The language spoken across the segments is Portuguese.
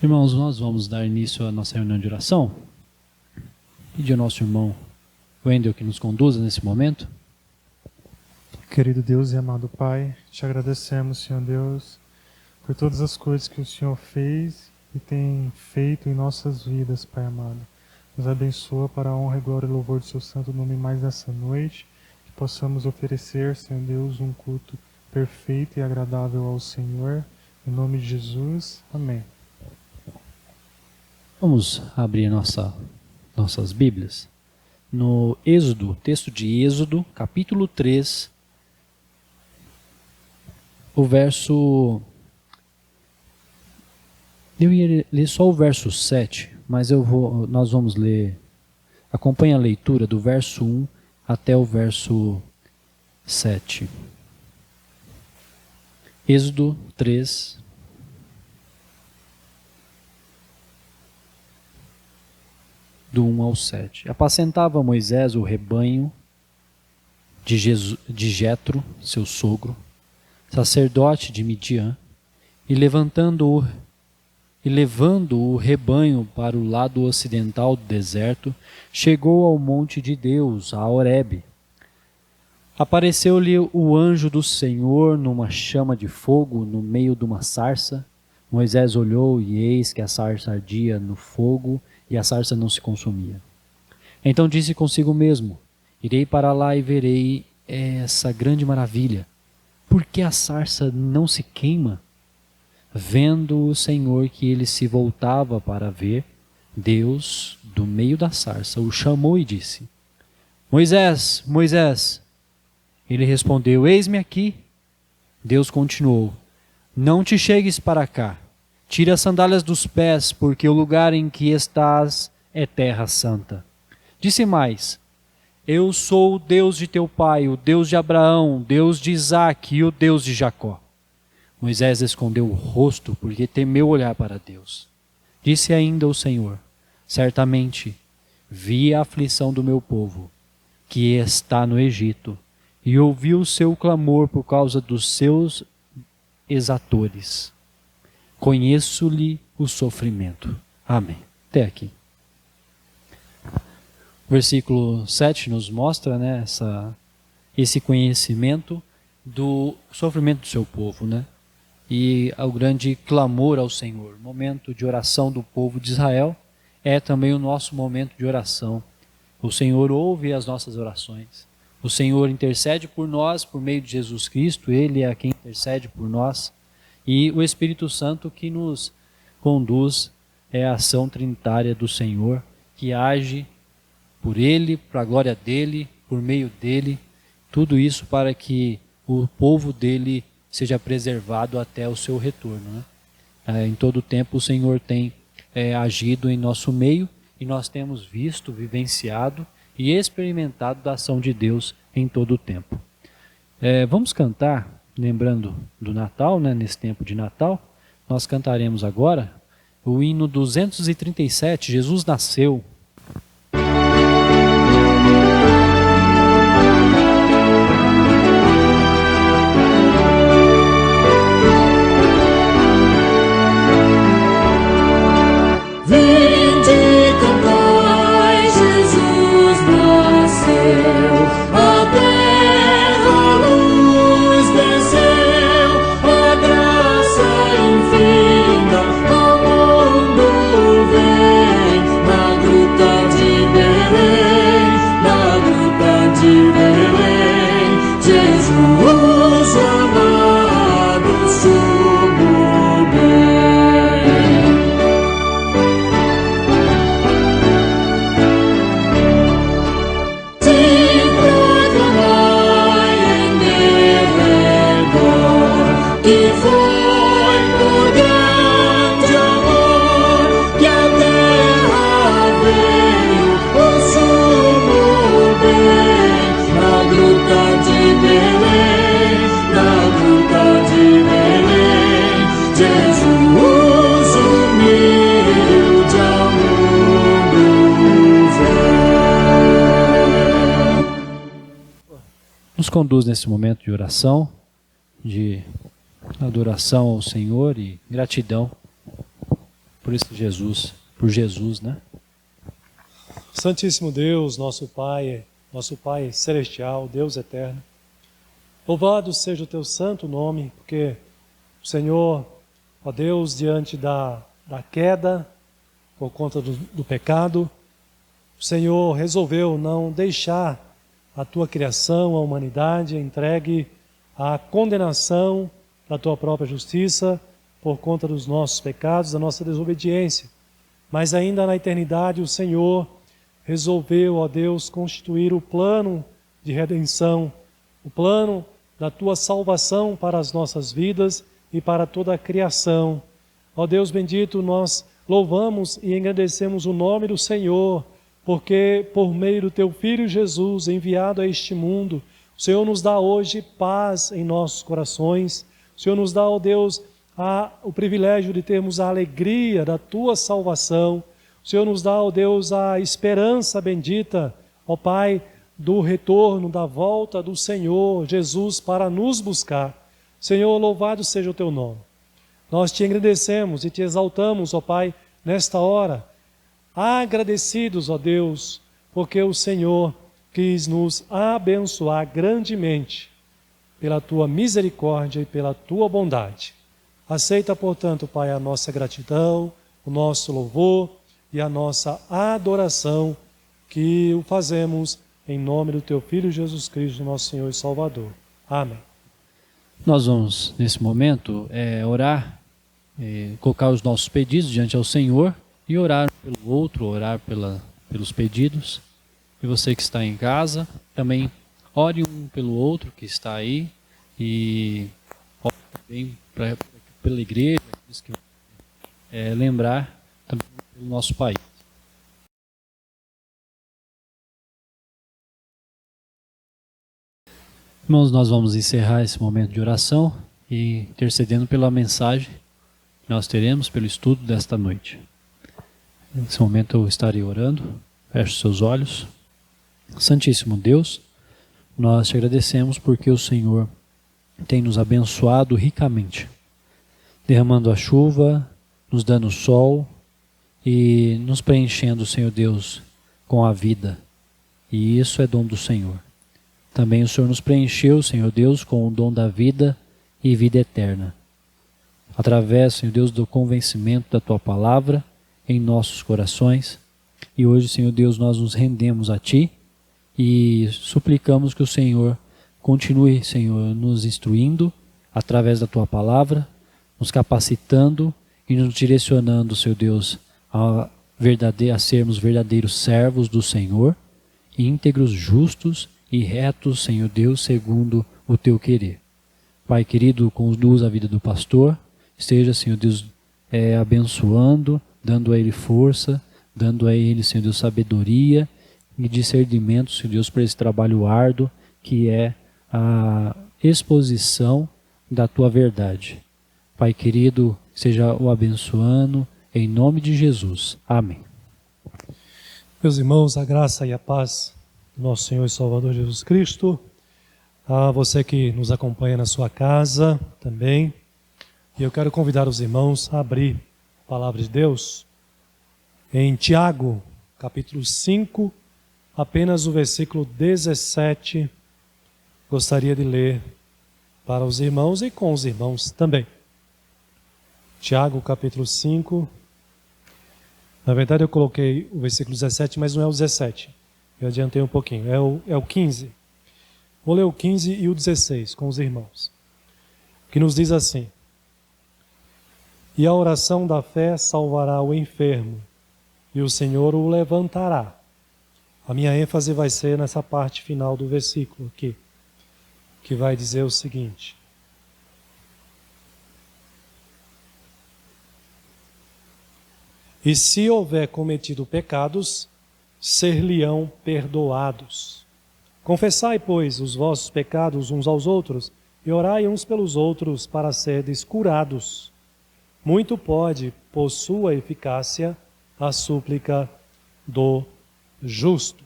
Irmãos, nós vamos dar início à nossa reunião de oração. Pedir ao nosso irmão Wendel que nos conduza nesse momento. Querido Deus e amado Pai, te agradecemos, Senhor Deus, por todas as coisas que o Senhor fez e tem feito em nossas vidas, Pai amado. Nos abençoa para a honra, glória e louvor do seu santo nome mais nessa noite, que possamos oferecer, Senhor Deus, um culto perfeito e agradável ao Senhor. Em nome de Jesus, amém. Vamos abrir nossas Bíblias no Êxodo, texto de Êxodo, capítulo 3, o verso... Eu ia ler só o verso 7, mas nós vamos ler, acompanha a leitura do verso 1 até o verso 7. Êxodo 3, do 1 ao 7. Apacentava Moisés o rebanho de Jetro, seu sogro, sacerdote de Midian, e levando o rebanho para o lado ocidental do deserto, chegou ao monte de Deus, a Horebe. Apareceu-lhe o anjo do Senhor numa chama de fogo no meio de uma sarça. Moisés olhou e eis que a sarça ardia no fogo e a sarça não se consumia. Então disse consigo mesmo: irei para lá e verei essa grande maravilha. Por que a sarça não se queima? Vendo o Senhor que ele se voltava para ver, Deus, do meio da sarça, o chamou e disse: Moisés, Moisés. Ele respondeu: eis-me aqui. Deus continuou: não te chegues para cá. Tira as sandálias dos pés, porque o lugar em que estás é terra santa. Disse mais: eu sou o Deus de teu pai, o Deus de Abraão, o Deus de Isaque e o Deus de Jacó. Moisés escondeu o rosto, porque temeu olhar para Deus. Disse ainda o Senhor: certamente vi a aflição do meu povo, que está no Egito, e ouvi o seu clamor por causa dos seus exatores. Conheço-lhe o sofrimento. Amém. Até aqui. O versículo 7 nos mostra, né, esse conhecimento do sofrimento do seu povo, né? E o grande clamor ao Senhor. O momento de oração do povo de Israel é também o nosso momento de oração. O Senhor ouve as nossas orações. O Senhor intercede por nós por meio de Jesus Cristo. Ele é quem intercede por nós. E o Espírito Santo que nos conduz é a ação trinitária do Senhor, que age por Ele, para a glória dEle, por meio dEle. Tudo isso para que o povo dEle seja preservado até o seu retorno, né? Em todo tempo o Senhor tem agido em nosso meio e nós temos visto, vivenciado e experimentado da ação de Deus em todo o tempo. Vamos cantar, lembrando do Natal, né? Nesse tempo de Natal, nós cantaremos agora o hino 237, Jesus nasceu. Nos conduz nesse momento de oração, de adoração ao Senhor e gratidão por por esse Jesus, por Jesus, né? Santíssimo Deus, nosso Pai celestial, Deus eterno, louvado seja o teu santo nome, porque o Senhor, ó Deus, diante da queda, por conta do pecado, o Senhor resolveu não deixar a tua criação, a humanidade, entregue à condenação da tua própria justiça por conta dos nossos pecados, da nossa desobediência. Mas ainda na eternidade o Senhor resolveu, ó Deus, constituir o plano de redenção, o plano da tua salvação para as nossas vidas e para toda a criação. Ó Deus bendito, nós louvamos e engrandecemos o nome do Senhor, porque por meio do teu Filho Jesus, enviado a este mundo, o Senhor nos dá hoje paz em nossos corações. O Senhor nos dá, ó Deus, o privilégio de termos a alegria da tua salvação. O Senhor nos dá, ó Deus, a esperança bendita, ó Pai, do retorno, da volta do Senhor Jesus para nos buscar. Senhor, louvado seja o teu nome. Nós te agradecemos e te exaltamos, ó Pai, nesta hora, agradecidos, ó Deus, porque o Senhor quis nos abençoar grandemente pela tua misericórdia e pela tua bondade. Aceita, portanto, Pai, a nossa gratidão, o nosso louvor e a nossa adoração, que o fazemos em nome do teu Filho Jesus Cristo, nosso Senhor e Salvador. Amém. Nós vamos, nesse momento, orar, colocar os nossos pedidos diante ao Senhor e orar pelo outro, orar pelos pedidos. E você que está em casa, também ore um pelo outro que está aí e ore também pela igreja, lembrar também do nosso país. Irmãos, nós vamos encerrar esse momento de oração e intercedendo pela mensagem que nós teremos, pelo estudo desta noite. Nesse momento eu estarei orando. Feche seus olhos. Santíssimo Deus, nós te agradecemos porque o Senhor tem nos abençoado ricamente, derramando a chuva, nos dando o sol e nos preenchendo, Senhor Deus, com a vida. E isso é dom do Senhor. Também o Senhor nos preencheu, Senhor Deus, com o dom da vida e vida eterna. Através, Senhor Deus, do convencimento da Tua palavra em nossos corações. E hoje, Senhor Deus, nós nos rendemos a Ti e suplicamos que o Senhor continue, Senhor, nos instruindo através da Tua palavra, nos capacitando e nos direcionando, Senhor Deus, a sermos verdadeiros servos do Senhor, íntegros, justos e retos, Senhor Deus, segundo o Teu querer. Pai querido, conduz a vida do pastor, esteja, Senhor Deus, abençoando, dando a ele força, dando a ele, Senhor Deus, sabedoria e discernimento, Senhor Deus, para esse trabalho árduo que é a exposição da Tua verdade. Pai querido, seja o abençoando, em nome de Jesus. Amém. Meus irmãos, a graça e a paz do nosso Senhor e Salvador Jesus Cristo, a você que nos acompanha na sua casa também, e eu quero convidar os irmãos a abrir a palavra de Deus em Tiago, capítulo 5, apenas o versículo 17, gostaria de ler para os irmãos e com os irmãos também. Tiago, capítulo 5, na verdade eu coloquei o versículo 17, mas não é o 17, eu adiantei um pouquinho, é o 15. Vou ler o 15 e o 16 com os irmãos, que nos diz assim: E a oração da fé salvará o enfermo, e o Senhor o levantará. A minha ênfase vai ser nessa parte final do versículo aqui, que vai dizer o seguinte: E se houver cometido pecados, ser-lhe-ão perdoados. Confessai, pois, os vossos pecados uns aos outros, e orai uns pelos outros para serdes curados. Muito pode, por sua eficácia, a súplica do justo.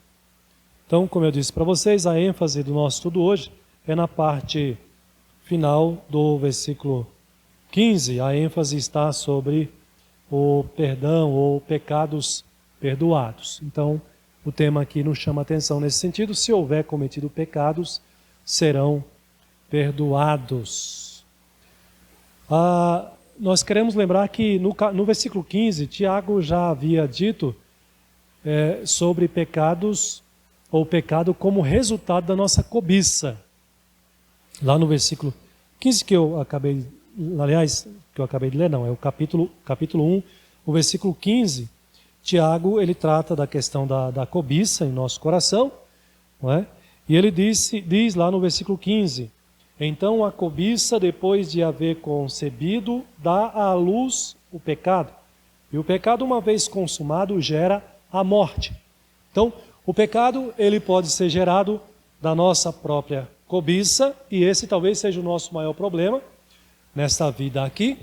Então, como eu disse para vocês, a ênfase do nosso estudo hoje é na parte final do versículo 15. A ênfase está sobre o perdão ou pecados perdoados. Então, o tema aqui nos chama atenção nesse sentido. Se houver cometido pecados, serão perdoados. Nós queremos lembrar que no versículo 15, Tiago já havia dito sobre pecados, ou pecado como resultado da nossa cobiça. Lá no versículo 15 que eu acabei de ler, não, é o capítulo 1, o versículo 15, Tiago, ele trata da questão da cobiça em nosso coração, não é? E ele diz lá no versículo 15, então a cobiça, depois de haver concebido, dá à luz o pecado. E o pecado, uma vez consumado, gera a morte. Então, o pecado, ele pode ser gerado da nossa própria cobiça, e esse talvez seja o nosso maior problema nesta vida aqui.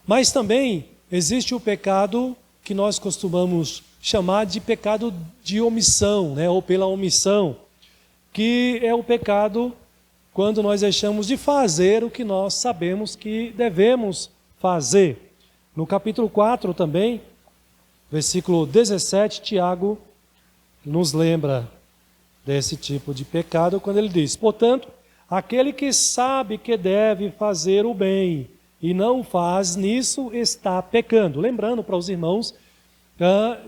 Mas também existe o pecado que nós costumamos chamar de pecado de omissão, né? Ou pela omissão, que é o pecado quando nós deixamos de fazer o que nós sabemos que devemos fazer. No capítulo 4 também, versículo 17, Tiago nos lembra desse tipo de pecado quando ele diz: portanto, aquele que sabe que deve fazer o bem e não faz, nisso está pecando. Lembrando para os irmãos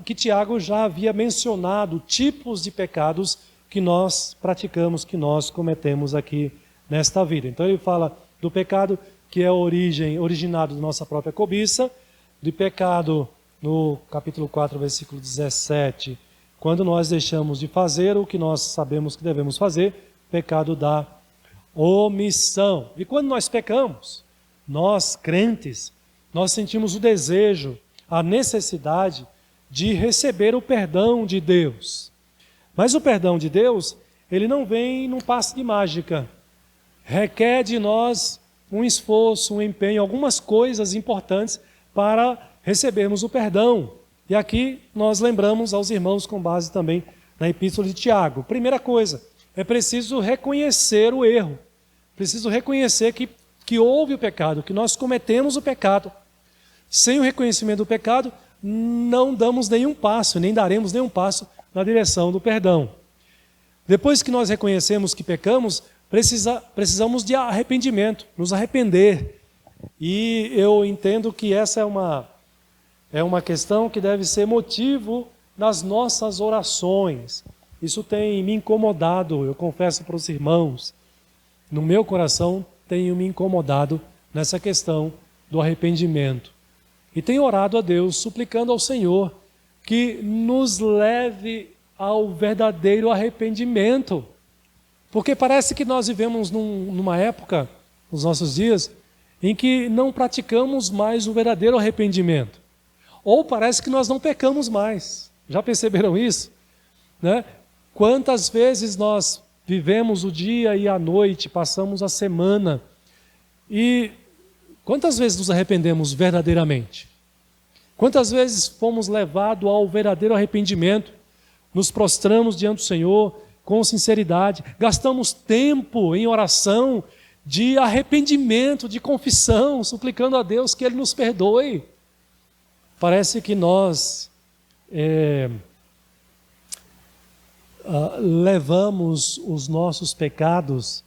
que Tiago já havia mencionado tipos de pecados que nós praticamos, que nós cometemos aqui nesta vida. Então ele fala do pecado que é originado da nossa própria cobiça, de pecado no capítulo 4, versículo 17, quando nós deixamos de fazer o que nós sabemos que devemos fazer, pecado da omissão. E quando nós pecamos, nós crentes, nós sentimos o desejo, a necessidade de receber o perdão de Deus. Mas o perdão de Deus, ele não vem num passe de mágica. Requer de nós um esforço, um empenho, algumas coisas importantes para recebermos o perdão. E aqui nós lembramos aos irmãos com base também na Epístola de Tiago. Primeira coisa, é preciso reconhecer o erro. Preciso reconhecer que houve o pecado, que nós cometemos o pecado. Sem o reconhecimento do pecado, não damos nenhum passo, nem daremos nenhum passo na direção do perdão. Depois que nós reconhecemos que pecamos, precisamos de arrependimento, nos arrepender. E eu entendo que essa é uma questão que deve ser motivo nas nossas orações. Isso tem me incomodado, eu confesso para os irmãos. No meu coração, tenho me incomodado nessa questão do arrependimento. E tenho orado a Deus, suplicando ao Senhor que nos leve ao verdadeiro arrependimento. Porque parece que nós vivemos numa época, nos nossos dias, em que não praticamos mais o verdadeiro arrependimento. Ou parece que nós não pecamos mais. Já perceberam isso? Né? Quantas vezes nós vivemos o dia e a noite, passamos a semana, e quantas vezes nos arrependemos verdadeiramente? Quantas vezes fomos levados ao verdadeiro arrependimento, nos prostramos diante do Senhor com sinceridade, gastamos tempo em oração de arrependimento, de confissão, suplicando a Deus que Ele nos perdoe. Parece que nós levamos os nossos pecados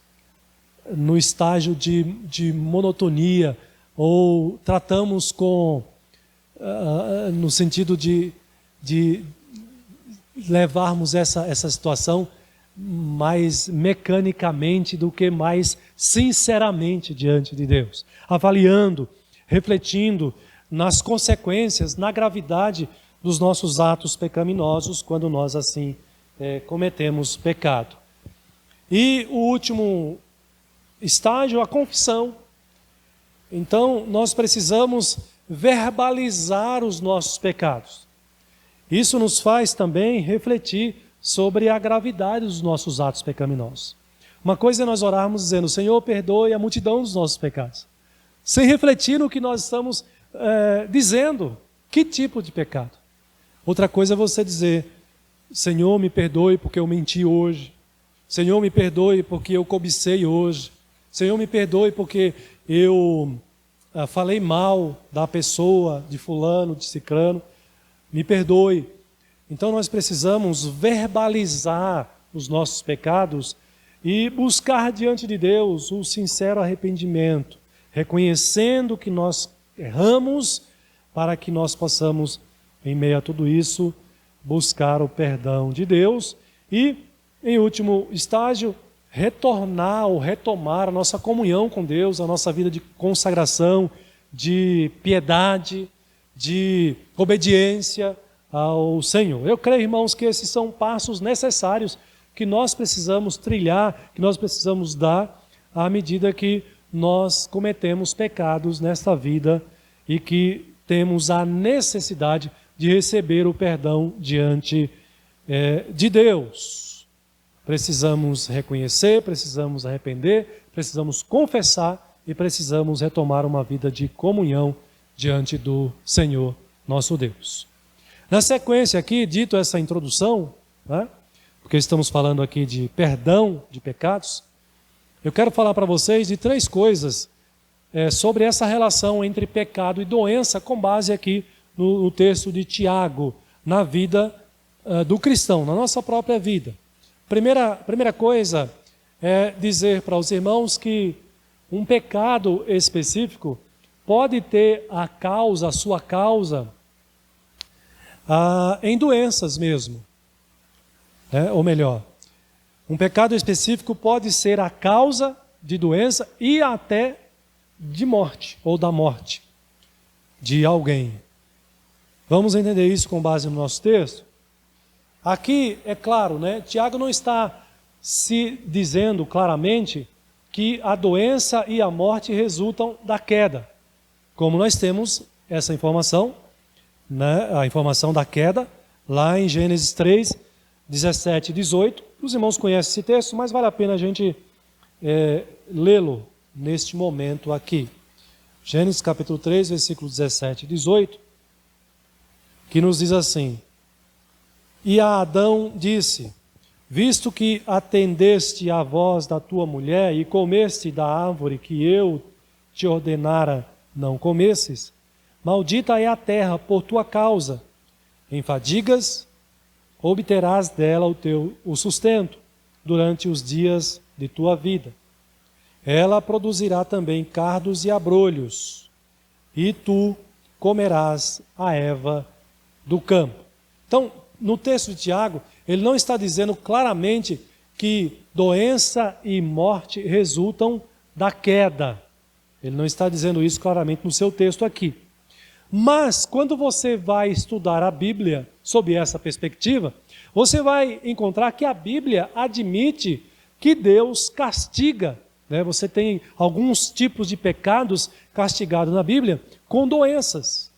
no estágio de monotonia, ou tratamos no sentido de levarmos essa situação mais mecanicamente do que mais sinceramente diante de Deus, avaliando, refletindo nas consequências, na gravidade dos nossos atos pecaminosos quando nós assim cometemos pecado. E o último estágio, a confissão. Então, nós precisamos verbalizar os nossos pecados. Isso nos faz também refletir sobre a gravidade dos nossos atos pecaminosos. Uma coisa é nós orarmos dizendo: Senhor, perdoe a multidão dos nossos pecados, sem refletir no que nós estamos dizendo, que tipo de pecado. Outra coisa é você dizer: Senhor, me perdoe porque eu menti hoje. Senhor, me perdoe porque eu cobicei hoje. Senhor, me perdoe porque eu falei mal da pessoa, de fulano, de cicrano, me perdoe. Então nós precisamos verbalizar os nossos pecados e buscar diante de Deus o sincero arrependimento, reconhecendo que nós erramos, para que nós possamos, em meio a tudo isso, buscar o perdão de Deus e, em último estágio, retornar ou retomar a nossa comunhão com Deus, a nossa vida de consagração, de piedade, de obediência ao Senhor. Eu creio, irmãos, que esses são passos necessários que nós precisamos trilhar, que nós precisamos dar à medida que nós cometemos pecados nesta vida e que temos a necessidade de receber o perdão diante de Deus. Precisamos reconhecer, precisamos arrepender, precisamos confessar e precisamos retomar uma vida de comunhão diante do Senhor nosso Deus. Na sequência aqui, dito essa introdução, né, porque estamos falando aqui de perdão de pecados, eu quero falar para vocês de 3 coisas sobre essa relação entre pecado e doença, com base aqui no texto de Tiago, na vida do cristão, na nossa própria vida. Primeira coisa é dizer para os irmãos que um pecado específico pode ter a sua causa em doenças mesmo. Ou melhor, um pecado específico pode ser a causa de doença e até de morte, ou da morte de alguém. Vamos entender isso com base no nosso texto? Aqui, é claro, né, Tiago não está se dizendo claramente que a doença e a morte resultam da queda. Como nós temos essa informação, né, a informação da queda, lá em Gênesis 3, 17 e 18. Os irmãos conhecem esse texto, mas vale a pena a gente lê-lo neste momento aqui. Gênesis capítulo 3, versículos 17 e 18, que nos diz assim: E a Adão disse: Visto que atendeste à voz da tua mulher e comeste da árvore que eu te ordenara não comesses, maldita é a terra por tua causa. Em fadigas obterás dela o sustento durante os dias de tua vida. Ela produzirá também cardos e abrolhos, e tu comerás a erva do campo. Então, no texto de Tiago, ele não está dizendo claramente que doença e morte resultam da queda. Ele não está dizendo isso claramente no seu texto aqui. Mas, quando você vai estudar a Bíblia sob essa perspectiva, você vai encontrar que a Bíblia admite que Deus castiga. Né? Você tem alguns tipos de pecados castigados na Bíblia com doenças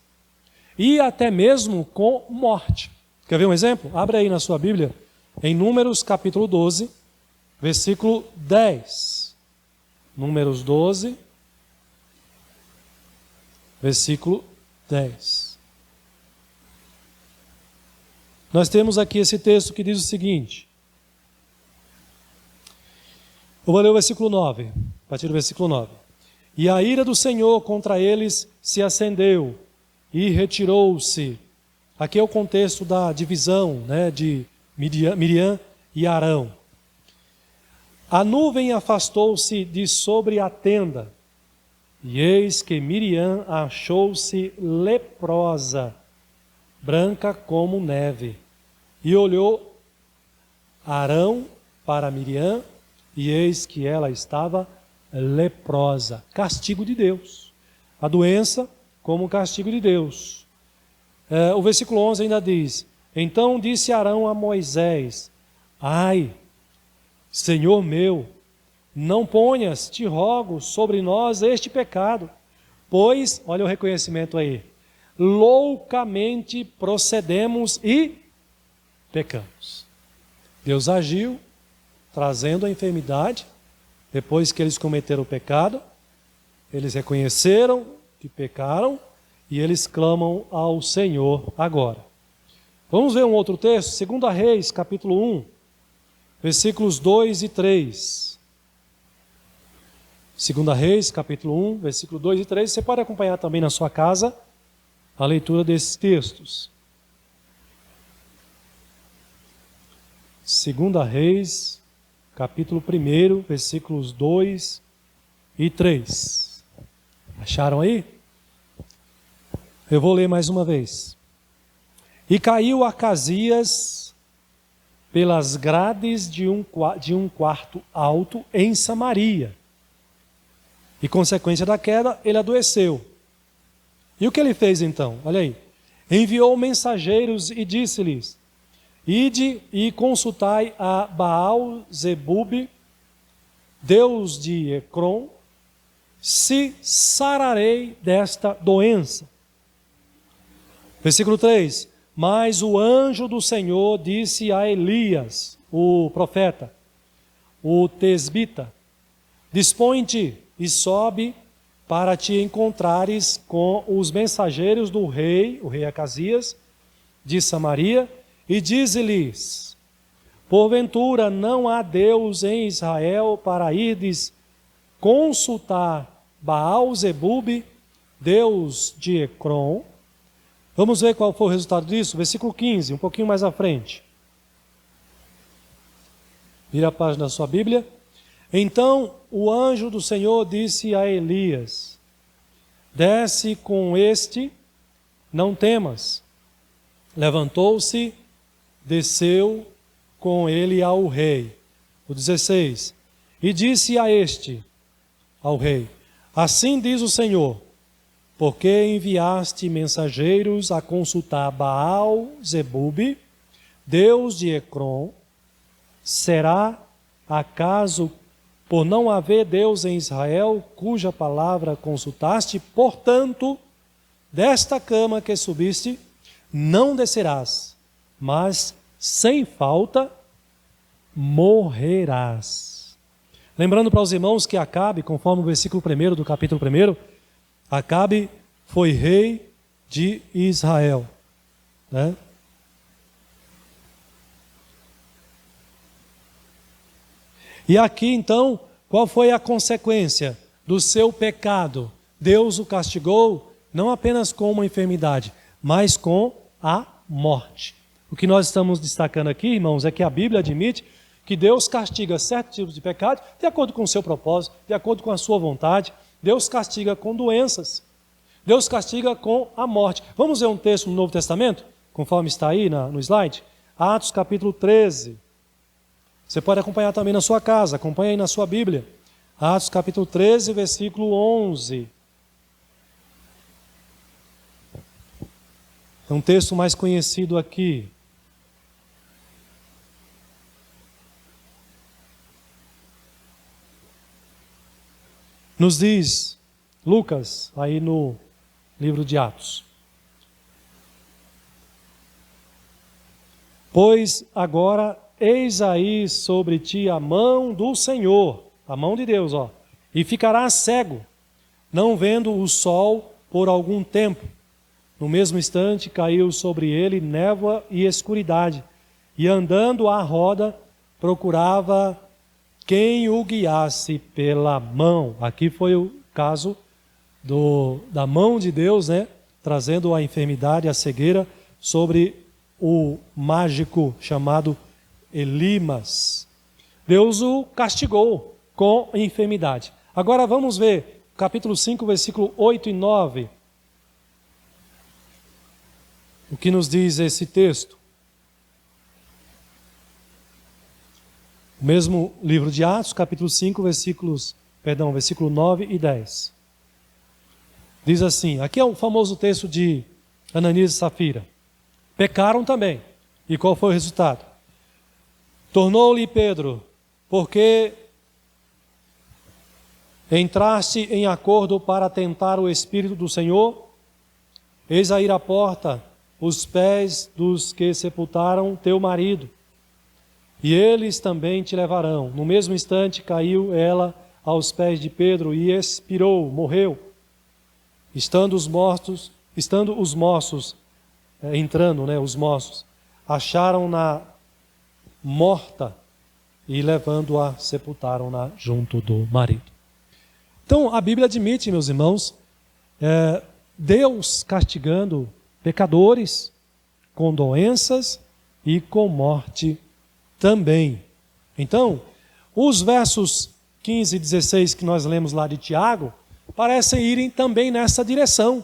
e até mesmo com morte. Quer ver um exemplo? Abre aí na sua Bíblia, em Números capítulo 12, versículo 10. Números 12, versículo 10. Nós temos aqui esse texto que diz o seguinte. Eu vou ler o versículo 9, a partir do versículo 9. E a ira do Senhor contra eles se acendeu e retirou-se. Aqui é o contexto da divisão, né, de Miriam e Arão. A nuvem afastou-se de sobre a tenda, e eis que Miriam achou-se leprosa, branca como neve. E olhou Arão para Miriam, e eis que ela estava leprosa. Castigo de Deus. A doença como castigo de Deus. O versículo 11 ainda diz: Então disse Arão a Moisés: Ai, Senhor meu, não ponhas, te rogo, sobre nós este pecado, pois, olha o reconhecimento aí, loucamente procedemos e pecamos. Deus agiu, trazendo a enfermidade, depois que eles cometeram o pecado, eles reconheceram que pecaram, e eles clamam ao Senhor agora. Vamos ver um outro texto, 2 Reis, capítulo 1, versículos 2 e 3. 2 Reis, capítulo 1, versículo 2 e 3. Você pode acompanhar também na sua casa a leitura desses textos. 2 Reis, capítulo 1, versículos 2 e 3. Acharam aí? Eu vou ler mais uma vez. E caiu Acasias pelas grades de um quarto alto em Samaria. E, consequência da queda, ele adoeceu. E o que ele fez então? Olha aí. Enviou mensageiros e disse-lhes: Ide e consultai a Baal-zebub, deus de Ecrom, se sararei desta doença. Versículo 3. Mas o anjo do Senhor disse a Elias, o profeta, o tesbita: Dispõe-te e sobe para te encontrares com os mensageiros do rei, o rei Acasias, de Samaria, e dize-lhes: Porventura não há Deus em Israel para irdes consultar Baal-zebub, deus de Ecrom? Vamos ver qual foi o resultado disso? Versículo 15, um pouquinho mais à frente. Vira a página da sua Bíblia. Então o anjo do Senhor disse a Elias: Desce com este, não temas. Levantou-se, desceu com ele ao rei. O 16. E disse a este, ao rei: Assim diz o Senhor, porque enviaste mensageiros a consultar Baal-zebub, deus de Ecrom, será acaso por não haver Deus em Israel, cuja palavra consultaste? Portanto, desta cama que subiste, não descerás, mas sem falta morrerás. Lembrando para os irmãos que Acabe, conforme o versículo 1 do capítulo 1, Acabe foi rei de Israel, né? E aqui então, qual foi a consequência do seu pecado? Deus o castigou não apenas com uma enfermidade, mas com a morte. O que nós estamos destacando aqui, irmãos, é que a Bíblia admite que Deus castiga certos tipos de pecado de acordo com o seu propósito, de acordo com a sua vontade. Deus castiga com doenças. Deus castiga com a morte. Vamos ver um texto no Novo Testamento, conforme está aí no slide? Atos capítulo 13. Você pode acompanhar também na sua casa, acompanha aí na sua Bíblia. Atos capítulo 13, versículo 11. É um texto mais conhecido aqui. Nos diz Lucas, aí no livro de Atos: Pois agora eis aí sobre ti a mão do Senhor, a mão de Deus, e ficarás cego, não vendo o sol por algum tempo. No mesmo instante caiu sobre ele névoa e escuridade, e andando à roda procurava quem o guiasse pela mão. Aqui foi o caso da mão de Deus, né? Trazendo a enfermidade, a cegueira sobre o mágico chamado Elimas. Deus o castigou com enfermidade. Agora vamos ver capítulo 5, versículo 8 e 9. O que nos diz esse texto? O mesmo livro de Atos, capítulo 5, versículo 9 e 10. Diz assim, aqui é o famoso texto de Ananias e Safira. Pecaram também. E qual foi o resultado? Tornou-lhe Pedro, porque entraste em acordo para tentar o Espírito do Senhor? Eis aí à porta os pés dos que sepultaram teu marido, e eles também te levarão. No mesmo instante caiu ela aos pés de Pedro e expirou, morreu. Estando os moços, os moços, acharam-na morta e levando-a, sepultaram-na junto do marido. Então, a Bíblia admite, meus irmãos, Deus castigando pecadores com doenças e com morte também. Então, os versos 15 e 16 que nós lemos lá de Tiago parecem irem também nessa direção.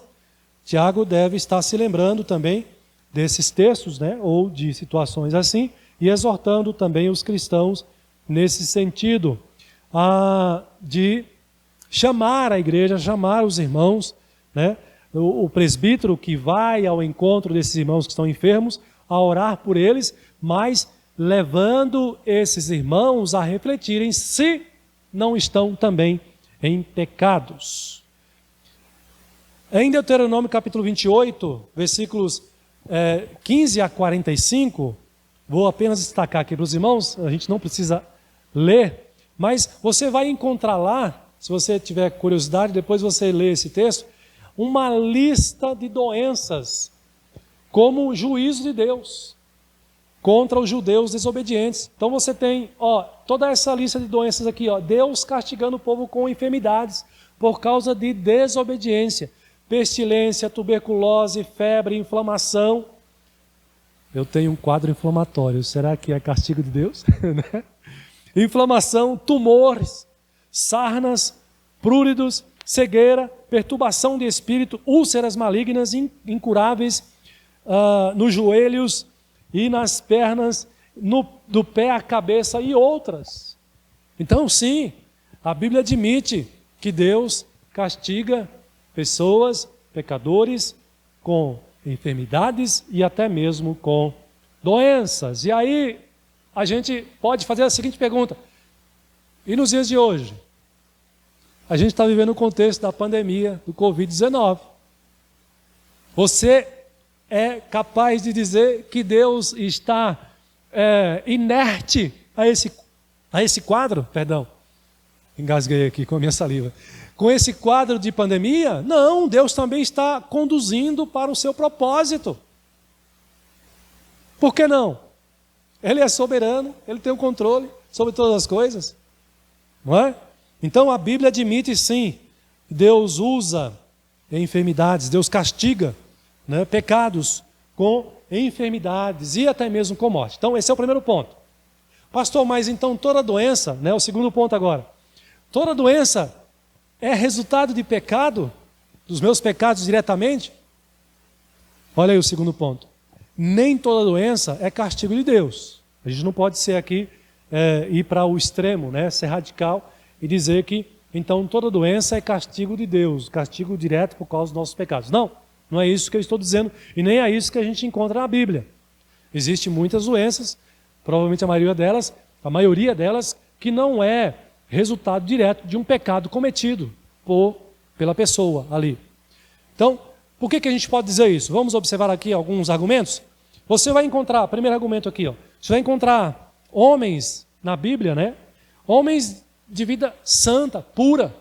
Tiago deve estar se lembrando também desses textos, né, ou de situações assim, e exortando também os cristãos nesse sentido, de chamar a igreja, chamar os irmãos, né, o presbítero que vai ao encontro desses irmãos que estão enfermos, a orar por eles, mas levando esses irmãos a refletirem se não estão também em pecados. Em Deuteronômio capítulo 28, versículos 15 a 45, vou apenas destacar aqui para os irmãos, a gente não precisa ler, mas você vai encontrar lá, se você tiver curiosidade, depois você lê esse texto, uma lista de doenças como juízo de Deus contra os judeus desobedientes. Então você tem toda essa lista de doenças aqui, Deus castigando o povo com enfermidades por causa de desobediência, pestilência, tuberculose, febre, inflamação. Eu tenho um quadro inflamatório, será que é castigo de Deus? Inflamação, tumores, sarnas, pruridos, cegueira, perturbação de espírito, úlceras malignas incuráveis nos joelhos e nas pernas, do pé à cabeça e outras. Então, sim, a Bíblia admite que Deus castiga pessoas, pecadores, com enfermidades e até mesmo com doenças. E aí a gente pode fazer a seguinte pergunta: e nos dias de hoje? A gente está vivendo o contexto da pandemia do Covid-19. Você é capaz de dizer que Deus está inerte a esse quadro? Perdão, engasguei aqui com a minha saliva. Com esse quadro de pandemia? Não, Deus também está conduzindo para o seu propósito. Por que não? Ele é soberano, Ele tem o controle sobre todas as coisas, não é? Então a Bíblia admite sim, Deus usa enfermidades, Deus castiga, né, pecados com enfermidades e até mesmo com morte. Então esse é o primeiro ponto. Pastor, mas então toda doença, né, o segundo ponto agora, toda doença é resultado de pecado, dos meus pecados diretamente? Olha aí o segundo ponto. Nem toda doença é castigo de Deus. A gente não pode ser aqui, ir para o extremo, né, ser radical e dizer que então toda doença é castigo de Deus, castigo direto por causa dos nossos pecados. Não, não é isso que eu estou dizendo e nem é isso que a gente encontra na Bíblia. Existem muitas doenças, provavelmente a maioria delas que não é resultado direto de um pecado cometido pela pessoa ali. Então, por que a gente pode dizer isso? Vamos observar aqui alguns argumentos. Você vai encontrar, primeiro argumento aqui, você vai encontrar homens na Bíblia, né? Homens de vida santa, pura,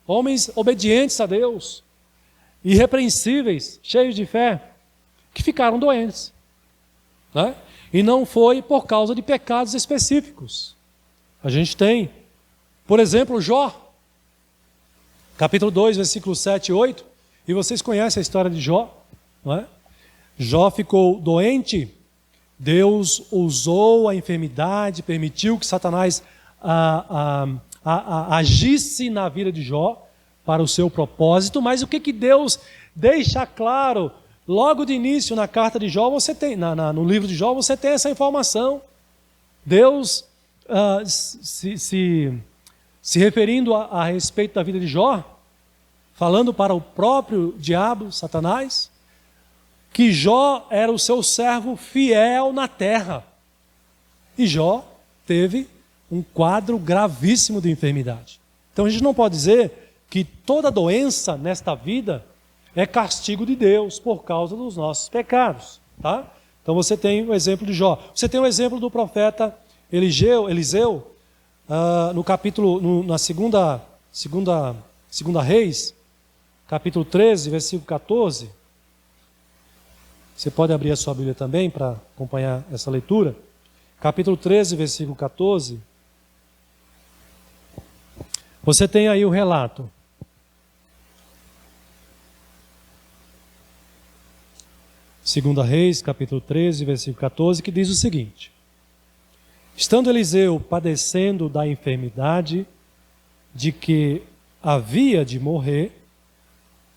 homens obedientes a Deus, irrepreensíveis, cheios de fé, que ficaram doentes, né? E não foi por causa de pecados específicos. A gente tem, por exemplo, Jó, capítulo 2, versículos 7 e 8, e vocês conhecem a história de Jó, não é? Jó ficou doente, Deus usou a enfermidade, permitiu que Satanás agisse na vida de Jó para o seu propósito, mas o que Deus deixa claro logo de início na carta de Jó, você tem, no livro de Jó, você tem essa informação. Deus, se referindo a respeito da vida de Jó, falando para o próprio diabo, Satanás, que Jó era o seu servo fiel na terra. E Jó teve um quadro gravíssimo de enfermidade. Então a gente não pode dizer que toda doença nesta vida é castigo de Deus por causa dos nossos pecados, tá? Então você tem o exemplo de Jó. Você tem o exemplo do profeta Eliseu, no capítulo, na segunda Reis, capítulo 13, versículo 14. Você pode abrir a sua Bíblia também para acompanhar essa leitura. Capítulo 13, versículo 14. Você tem aí o relato 2 Reis, capítulo 13, versículo 14, que diz o seguinte: estando Eliseu padecendo da enfermidade de que havia de morrer,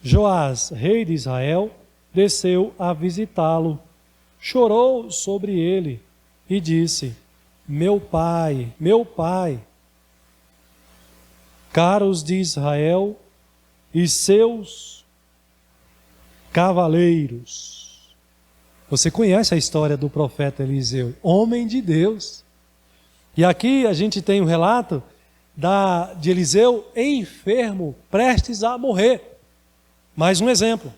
Joás, rei de Israel, desceu a visitá-lo, chorou sobre ele e disse: meu pai, caros de Israel e seus cavaleiros. Você conhece a história do profeta Eliseu, homem de Deus. E aqui a gente tem um relato de Eliseu enfermo, prestes a morrer. Mais um exemplo.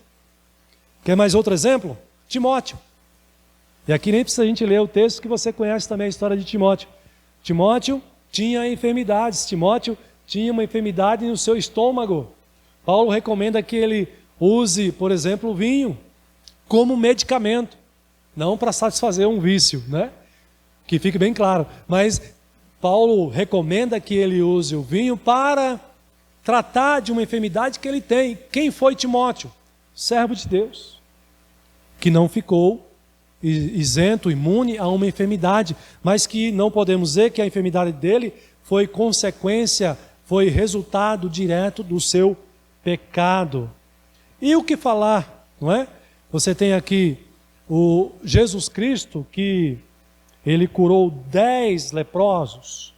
Quer mais outro exemplo? Timóteo. E aqui nem precisa a gente ler o texto, que você conhece também a história de Timóteo. Timóteo tinha enfermidades. Timóteo tinha uma enfermidade no seu estômago. Paulo recomenda que ele use, por exemplo, o vinho como medicamento, não para satisfazer um vício, né? Que fique bem claro. Mas Paulo recomenda que ele use o vinho para tratar de uma enfermidade que ele tem. Quem foi Timóteo? Servo de Deus, que não ficou isento, imune a uma enfermidade, mas que não podemos dizer que a enfermidade dele foi consequência, foi resultado direto do seu pecado. E o que falar, não é? Você tem aqui o Jesus Cristo, que ele curou 10 leprosos.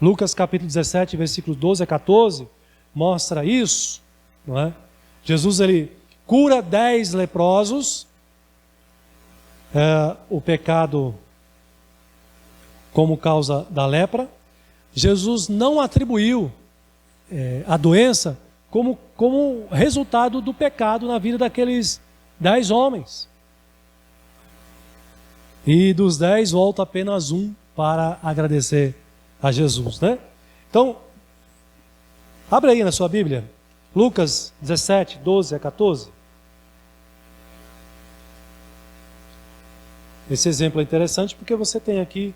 Lucas capítulo 17, versículos 12 a 14, mostra isso, não é? Jesus, ele cura 10 leprosos, o pecado como causa da lepra. Jesus não atribuiu a doença como resultado do pecado na vida daqueles 10 homens. E dos 10 volta apenas um para agradecer a Jesus, né? Então, abre aí na sua Bíblia, Lucas 17, 12 a 14. Esse exemplo é interessante porque você tem aqui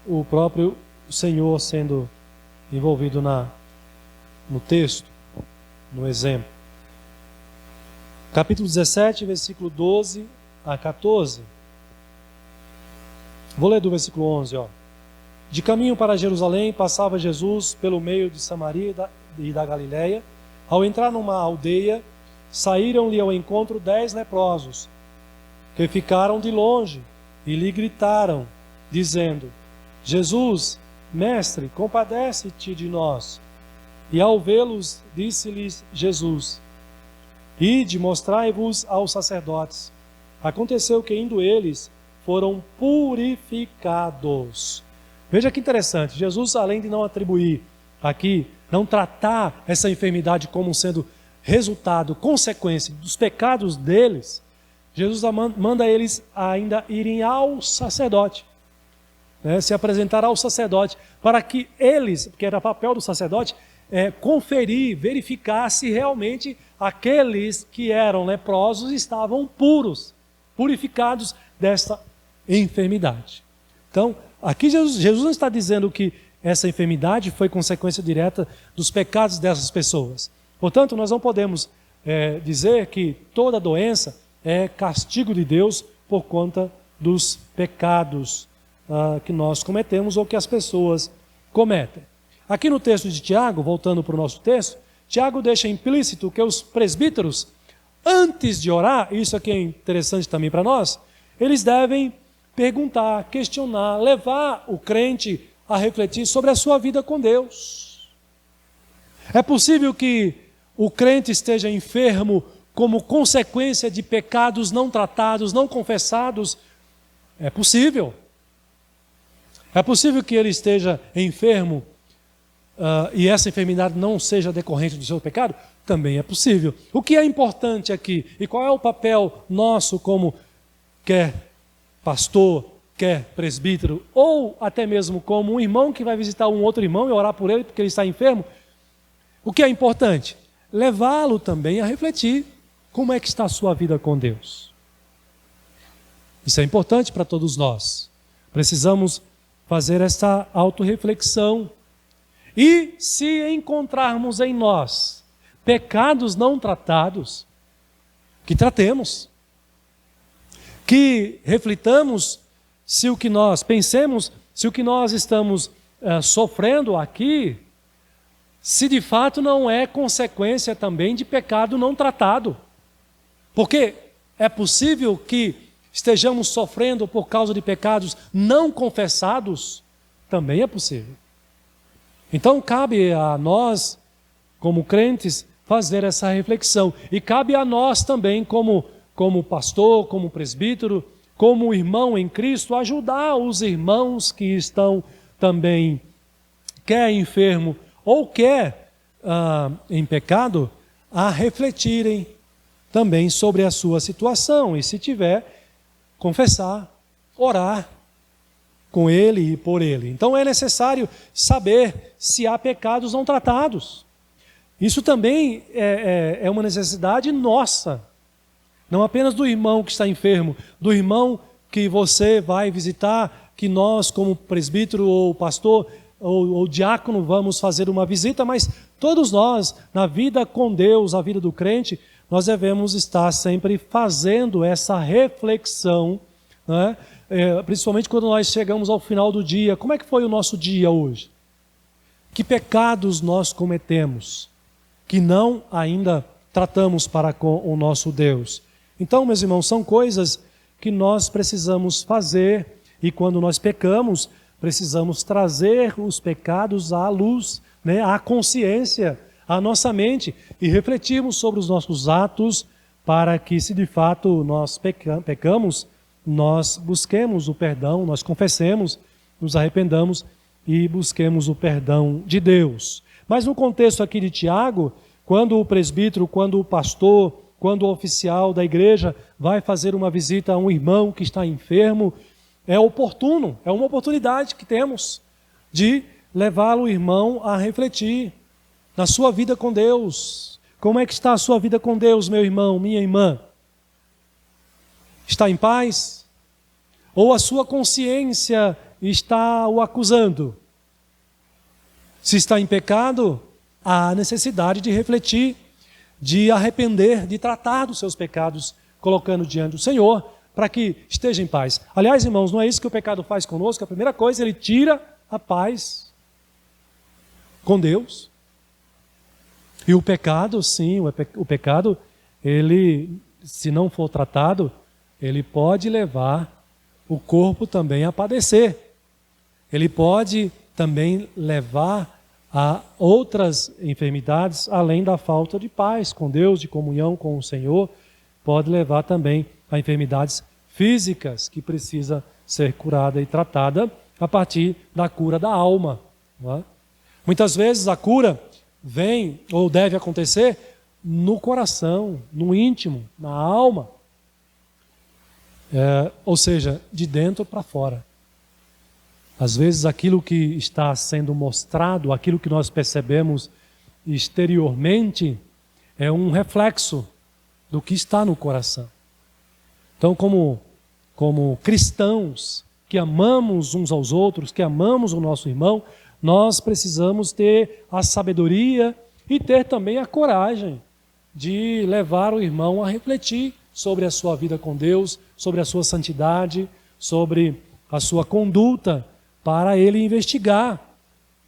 o próprio Senhor sendo envolvido no texto, no exemplo. Capítulo 17, versículo 12 a 14. Vou ler do versículo 11, ó. De caminho para Jerusalém, passava Jesus pelo meio de Samaria e da Galileia. Ao entrar numa aldeia, saíram-lhe ao encontro 10 leprosos, que ficaram de longe e lhe gritaram, dizendo: Jesus, mestre, compadece-te de nós. E ao vê-los, disse-lhes Jesus: ide, mostrai-vos aos sacerdotes. Aconteceu que, indo eles, foram purificados. Veja que interessante, Jesus, além de não atribuir aqui, não tratar essa enfermidade como sendo resultado, consequência dos pecados deles, Jesus manda eles ainda irem ao sacerdote, né, se apresentar ao sacerdote, para que eles, porque era papel do sacerdote, conferir, verificar se realmente aqueles que eram leprosos estavam puros, purificados desta enfermidade. Então, aqui Jesus não está dizendo que essa enfermidade foi consequência direta dos pecados dessas pessoas. Portanto, nós não podemos dizer que toda doença é castigo de Deus por conta dos pecados que nós cometemos ou que as pessoas cometem. Aqui no texto de Tiago, voltando para o nosso texto, Tiago deixa implícito que os presbíteros, antes de orar, isso aqui é interessante também para nós, eles devem perguntar, questionar, levar o crente a refletir sobre a sua vida com Deus. É possível que o crente esteja enfermo como consequência de pecados não tratados, não confessados? É possível. É possível que ele esteja enfermo e essa enfermidade não seja decorrente do seu pecado? Também é possível. O que é importante aqui? E qual é o papel nosso como quer pastor, quer presbítero, ou até mesmo como um irmão que vai visitar um outro irmão e orar por ele porque ele está enfermo? O que é importante? Levá-lo também a refletir como é que está a sua vida com Deus. Isso é importante para todos nós. Precisamos fazer essa autorreflexão. E se encontrarmos em nós pecados não tratados, que tratemos. que reflitamos se o que nós pensemos, se o que nós estamos sofrendo aqui, se de fato não é consequência também de pecado não tratado. Porque é possível que estejamos sofrendo por causa de pecados não confessados, também é possível. Então cabe a nós, como crentes, fazer essa reflexão. E cabe a nós também, como pastor, como presbítero, como irmão em Cristo, ajudar os irmãos que estão também, quer enfermo ou quer em pecado, a refletirem também sobre a sua situação. E se tiver, confessar, orar com ele e por ele. Então é necessário saber se há pecados não tratados. Isso também é uma necessidade nossa. Não apenas do irmão que está enfermo, do irmão que você vai visitar, que nós como presbítero ou pastor ou diácono vamos fazer uma visita, mas todos nós, na vida com Deus, a vida do crente, nós devemos estar sempre fazendo essa reflexão, né? Principalmente quando nós chegamos ao final do dia. Como é que foi o nosso dia hoje? Que pecados nós cometemos que não ainda tratamos para com o nosso Deus? Então, meus irmãos, são coisas que nós precisamos fazer, e quando nós pecamos, precisamos trazer os pecados à luz, né, à consciência, à nossa mente, e refletirmos sobre os nossos atos, para que, se de fato nós pecamos, nós busquemos o perdão, nós confessemos, nos arrependamos e busquemos o perdão de Deus. Mas no contexto aqui de Tiago, quando o presbítero, quando o pastor, quando o oficial da igreja vai fazer uma visita a um irmão que está enfermo, é oportuno, é uma oportunidade que temos de levá-lo, o irmão, a refletir na sua vida com Deus. Como é que está a sua vida com Deus, meu irmão, minha irmã? Está em paz? Ou a sua consciência está o acusando? Se está em pecado, há necessidade de refletir, de arrepender, de tratar dos seus pecados, colocando diante do Senhor, para que esteja em paz. Aliás, irmãos, não é isso que o pecado faz conosco? A primeira coisa, ele tira a paz com Deus. E o pecado, sim, o pecado, ele, se não for tratado, ele pode levar o corpo também a padecer. Ele pode também levar a outras enfermidades, além da falta de paz com Deus, de comunhão com o Senhor, pode levar também a enfermidades físicas que precisa ser curada e tratada a partir da cura da alma. Não é? Muitas vezes a cura vem ou deve acontecer no coração, no íntimo, na alma. Ou seja, de dentro para fora. Às vezes aquilo que está sendo mostrado, aquilo que nós percebemos exteriormente, é um reflexo do que está no coração. Então, como cristãos que amamos uns aos outros, que amamos o nosso irmão, nós precisamos ter a sabedoria e ter também a coragem de levar o irmão a refletir sobre a sua vida com Deus, sobre a sua santidade, sobre a sua conduta, para ele investigar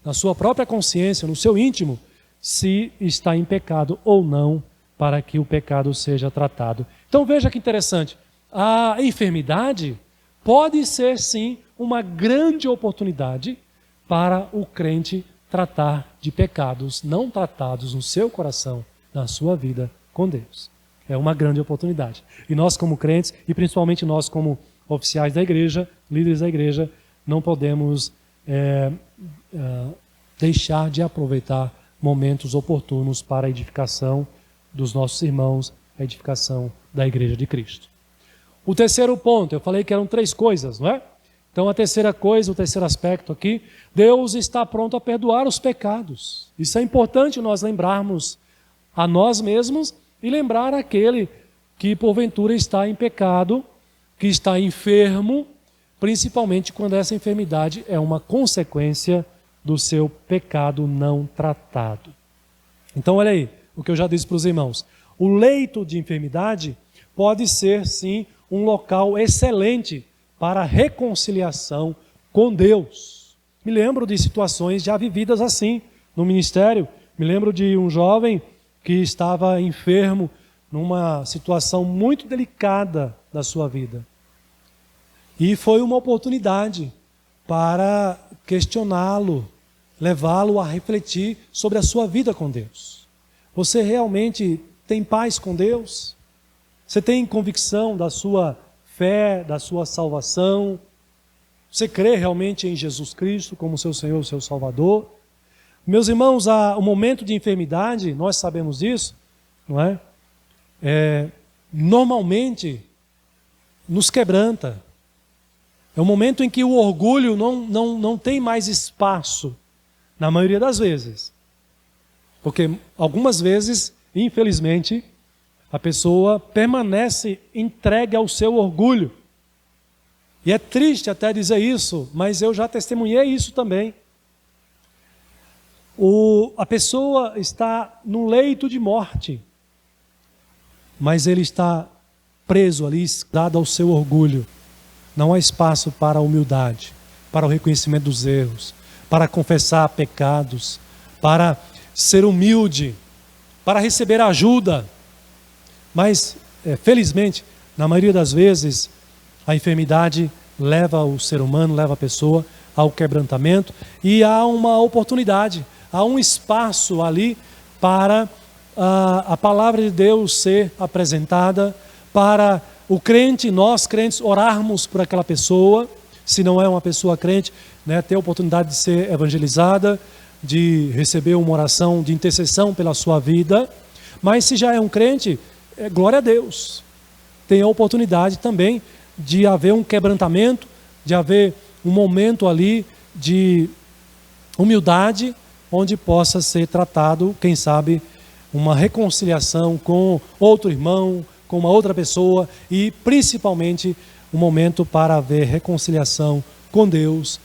na sua própria consciência, no seu íntimo, se está em pecado ou não, para que o pecado seja tratado. Então veja que interessante, a enfermidade pode ser sim uma grande oportunidade para o crente tratar de pecados não tratados no seu coração, na sua vida com Deus. É uma grande oportunidade. E nós como crentes, e principalmente nós como oficiais da igreja, líderes da igreja, não podemos deixar de aproveitar momentos oportunos para a edificação dos nossos irmãos, a edificação da igreja de Cristo. O terceiro ponto, eu falei que eram 3 coisas, não é? Então a terceira coisa, o terceiro aspecto aqui, Deus está pronto a perdoar os pecados. Isso é importante nós lembrarmos a nós mesmos e lembrar aquele que porventura está em pecado, que está enfermo, principalmente quando essa enfermidade é uma consequência do seu pecado não tratado. Então olha aí, o que eu já disse para os irmãos. O leito de enfermidade pode ser sim um local excelente para reconciliação com Deus. Me lembro de situações já vividas assim no ministério. Me lembro de um jovem que estava enfermo numa situação muito delicada da sua vida. E foi uma oportunidade para questioná-lo, levá-lo a refletir sobre a sua vida com Deus. Você realmente tem paz com Deus? Você tem convicção da sua fé, da sua salvação? Você crê realmente em Jesus Cristo como seu Senhor, seu Salvador? Meus irmãos, o momento de enfermidade, nós sabemos disso, não é? Normalmente nos quebranta. É um momento em que o orgulho não tem mais espaço, na maioria das vezes. Porque algumas vezes, infelizmente, a pessoa permanece entregue ao seu orgulho. E é triste até dizer isso, mas eu já testemunhei isso também. A pessoa está no leito de morte, mas ele está preso ali, dado ao seu orgulho. Não há espaço para a humildade, para o reconhecimento dos erros, para confessar pecados, para ser humilde, para receber ajuda. Mas, felizmente, na maioria das vezes, a enfermidade leva o ser humano, leva a pessoa ao quebrantamento, e há uma oportunidade, há um espaço ali para a palavra de Deus ser apresentada, para o crente, nós crentes, orarmos por aquela pessoa, se não é uma pessoa crente, né, ter a oportunidade de ser evangelizada, de receber uma oração de intercessão pela sua vida. Mas se já é um crente, glória a Deus, tem a oportunidade também de haver um quebrantamento, de haver um momento ali de humildade, onde possa ser tratado, quem sabe, uma reconciliação com outro irmão, com uma outra pessoa, e principalmente um momento para haver reconciliação com Deus,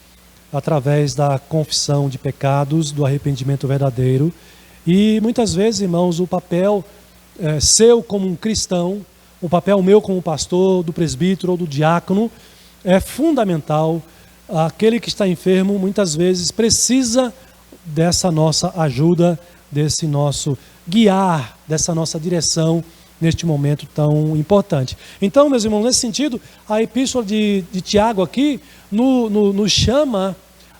através da confissão de pecados, do arrependimento verdadeiro. E muitas vezes, irmãos, o papel seu como um cristão, o papel meu como pastor, do presbítero ou do diácono, é fundamental. Aquele que está enfermo muitas vezes precisa dessa nossa ajuda, desse nosso guiar, dessa nossa direção neste momento tão importante. Então, meus irmãos, nesse sentido, a epístola de Tiago aqui nos chama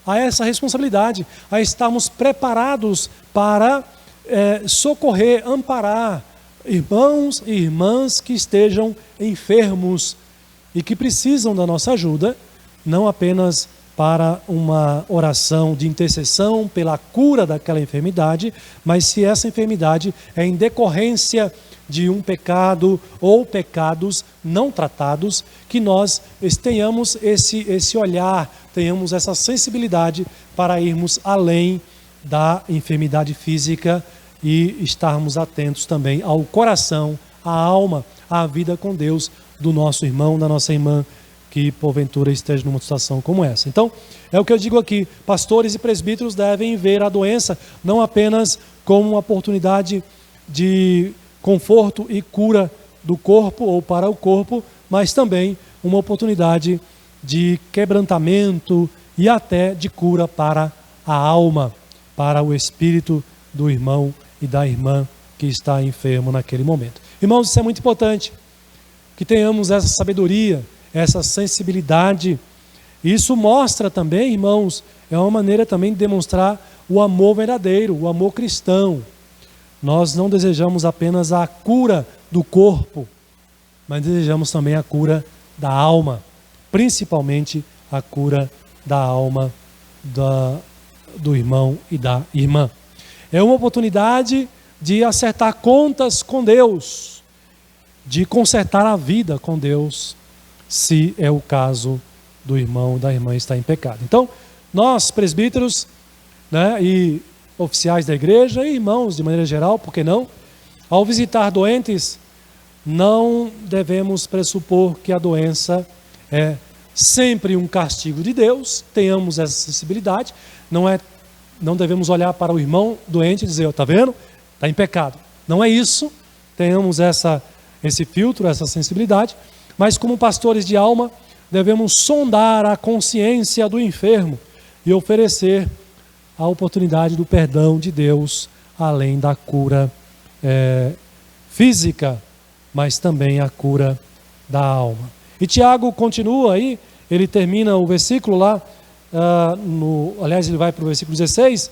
a essa responsabilidade, a estarmos preparados para socorrer, amparar irmãos e irmãs que estejam enfermos e que precisam da nossa ajuda, não apenas para uma oração de intercessão pela cura daquela enfermidade, mas se essa enfermidade é em decorrência de um pecado ou pecados não tratados, que nós tenhamos esse olhar, tenhamos essa sensibilidade para irmos além da enfermidade física e estarmos atentos também ao coração, à alma, à vida com Deus do nosso irmão, da nossa irmã, que porventura esteja numa situação como essa. Então, é o que eu digo aqui, pastores e presbíteros devem ver a doença não apenas como uma oportunidade de conforto e cura do corpo ou para o corpo, mas também uma oportunidade de quebrantamento e até de cura para a alma, para o espírito do irmão e da irmã que está enfermo naquele momento. Irmãos, isso é muito importante, que tenhamos essa sabedoria, essa sensibilidade. Isso mostra também, irmãos, é uma maneira também de demonstrar o amor verdadeiro, o amor cristão. Nós não desejamos apenas a cura do corpo, mas desejamos também a cura da alma, principalmente a cura da alma do irmão e da irmã. É uma oportunidade de acertar contas com Deus, de consertar a vida com Deus, se é o caso do irmão e da irmã estar em pecado. Então, nós, presbíteros, né, e oficiais da igreja e irmãos de maneira geral, por que não? Ao visitar doentes, não devemos pressupor que a doença é sempre um castigo de Deus, tenhamos essa sensibilidade, não devemos olhar para o irmão doente e dizer, está vendo? Está em pecado. Não é isso, tenhamos esse filtro, essa sensibilidade, mas como pastores de alma, devemos sondar a consciência do enfermo e oferecer a oportunidade do perdão de Deus, além da cura física, mas também a cura da alma. E Tiago continua aí, ele termina o versículo lá, aliás, ele vai para o versículo 16,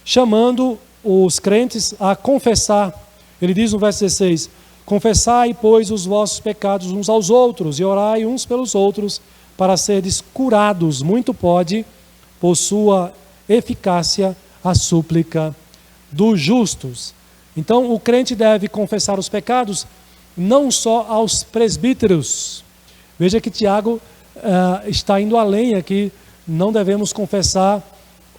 chamando os crentes a confessar. Ele diz no verso 16: confessai, pois, os vossos pecados uns aos outros, e orai uns pelos outros, para serdes curados. Muito pode, por sua eficácia, a súplica dos justos. Então, o crente deve confessar os pecados não só aos presbíteros. Veja que Tiago está indo além aqui. Não devemos confessar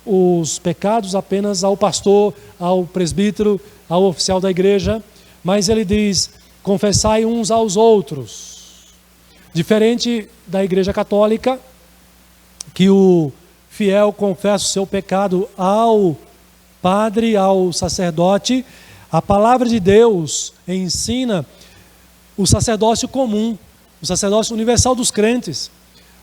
os pecados apenas ao pastor, ao presbítero, ao oficial da igreja, mas ele diz: confessai uns aos outros. Diferente da igreja católica, que o fiel confessa o seu pecado ao padre, ao sacerdote, a palavra de Deus ensina o sacerdócio comum, o sacerdócio universal dos crentes.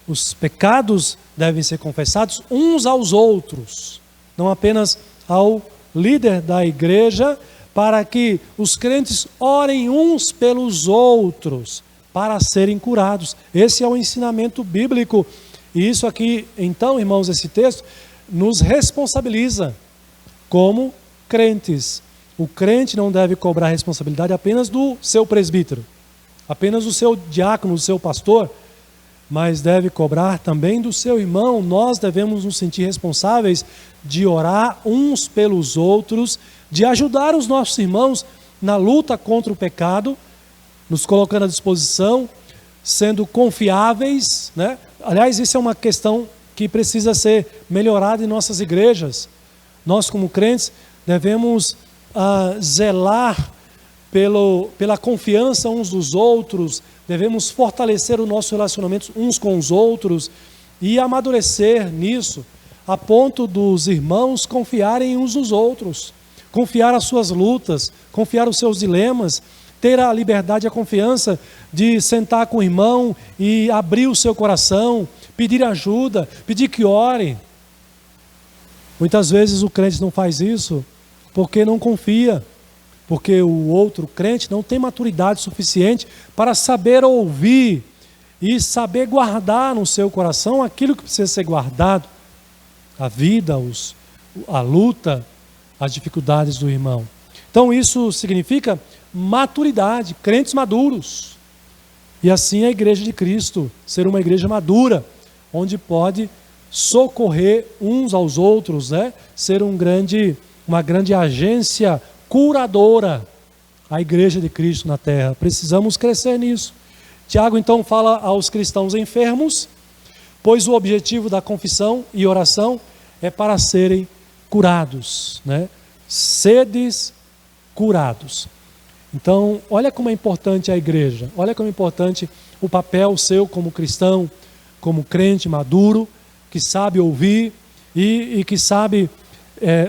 Os pecados devem ser confessados uns aos outros, não apenas ao líder da igreja, para que os crentes orem uns pelos outros, para serem curados. Esse é o ensinamento bíblico. E isso aqui, então, irmãos, esse texto nos responsabiliza como crentes. O crente não deve cobrar responsabilidade apenas do seu presbítero, apenas do seu diácono, do seu pastor, mas deve cobrar também do seu irmão. Nós devemos nos sentir responsáveis de orar uns pelos outros, de ajudar os nossos irmãos na luta contra o pecado, nos colocando à disposição, sendo confiáveis, né? Aliás, isso é uma questão que precisa ser melhorada em nossas igrejas. Nós, como crentes, devemos zelar pela confiança uns dos outros, devemos fortalecer o nosso relacionamento uns com os outros e amadurecer nisso, a ponto dos irmãos confiarem uns nos outros, confiar as suas lutas, confiar os seus dilemas, ter a liberdade e a confiança de sentar com o irmão e abrir o seu coração, pedir ajuda, pedir que ore. Muitas vezes o crente não faz isso porque não confia, porque o outro crente não tem maturidade suficiente para saber ouvir e saber guardar no seu coração aquilo que precisa ser guardado, a vida, a luta, as dificuldades do irmão. Então isso significa maturidade, crentes maduros. E assim a igreja de Cristo ser uma igreja madura, onde pode socorrer uns aos outros, né? Ser uma grande agência curadora, a igreja de Cristo na terra. Precisamos crescer nisso. Tiago então fala aos cristãos enfermos, pois o objetivo da confissão e oração é para serem curados, né? Sedes curados. Então, olha como é importante a igreja, olha como é importante o papel seu como cristão, como crente maduro, que sabe ouvir e que sabe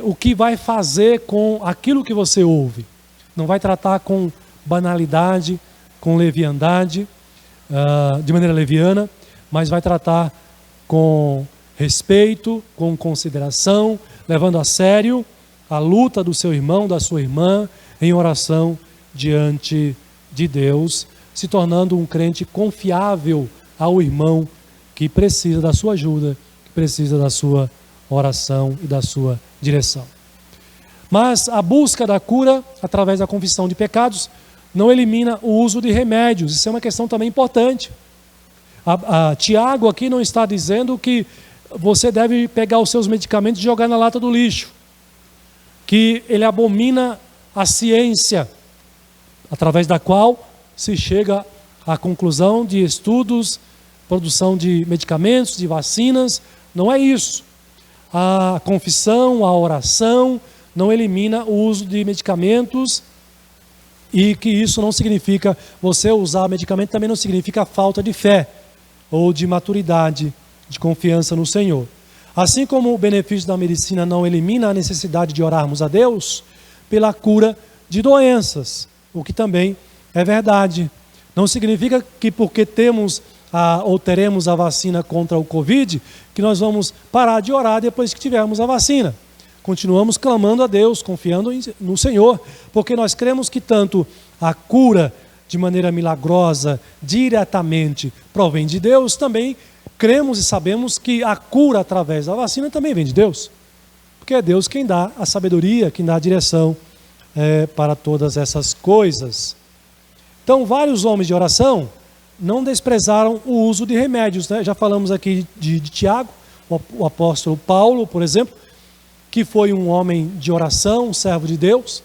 o que vai fazer com aquilo que você ouve. Não vai tratar com banalidade, com leviandade, de maneira leviana, mas vai tratar com respeito, com consideração, levando a sério a luta do seu irmão, da sua irmã, em oração diante de Deus, se tornando um crente confiável ao irmão que precisa da sua ajuda, que precisa da sua oração e da sua direção. Mas a busca da cura através da confissão de pecados não elimina o uso de remédios. Isso é uma questão também importante. Tiago aqui não está dizendo que você deve pegar os seus medicamentos e jogar na lata do lixo, que ele abomina a ciência, através da qual se chega à conclusão de estudos, produção de medicamentos, de vacinas. Não é isso. A confissão, a oração não elimina o uso de medicamentos, e que isso não significa, você usar medicamento também não significa falta de fé ou de maturidade, de confiança no Senhor. Assim como o benefício da medicina não elimina a necessidade de orarmos a Deus pela cura de doenças, o que também é verdade. Não significa que porque temos ou teremos a vacina contra o Covid, que nós vamos parar de orar depois que tivermos a vacina. Continuamos clamando a Deus, confiando no Senhor, porque nós cremos que tanto a cura de maneira milagrosa, diretamente, provém de Deus, também cremos e sabemos que a cura através da vacina também vem de Deus. Porque é Deus quem dá a sabedoria, quem dá a direção para todas essas coisas. Então, vários homens de oração não desprezaram o uso de remédios, né? Já falamos aqui de Tiago, o apóstolo Paulo, por exemplo, que foi um homem de oração, um servo de Deus.